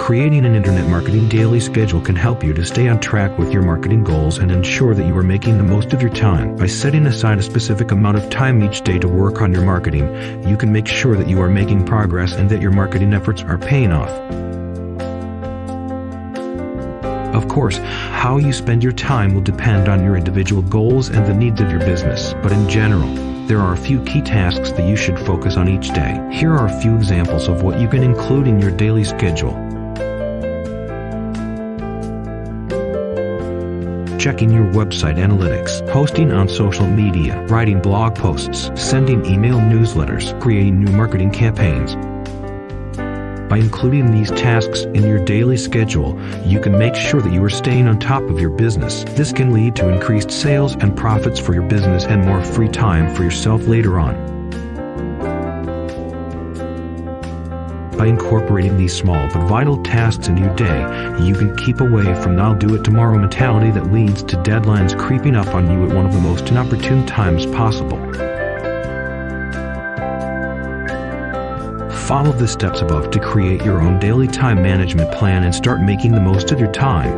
Creating an internet marketing daily schedule can help you to stay on track with your marketing goals and ensure that you are making the most of your time. By setting aside a specific amount of time each day to work on your marketing, you can make sure that you are making progress and that your marketing efforts are paying off. Of course, how you spend your time will depend on your individual goals and the needs of your business, but in general, there are a few key tasks that you should focus on each day. Here are a few examples of what you can include in your daily schedule. Checking your website analytics, posting on social media, writing blog posts, sending email newsletters, creating new marketing campaigns. By including these tasks in your daily schedule, you can make sure that you are staying on top of your business. This can lead to increased sales and profits for your business and more free time for yourself later on. By incorporating these small but vital tasks into your day, you can keep away from the "I'll do it tomorrow" mentality that leads to deadlines creeping up on you at one of the most inopportune times possible. Follow the steps above to create your own daily time management plan and start making the most of your time.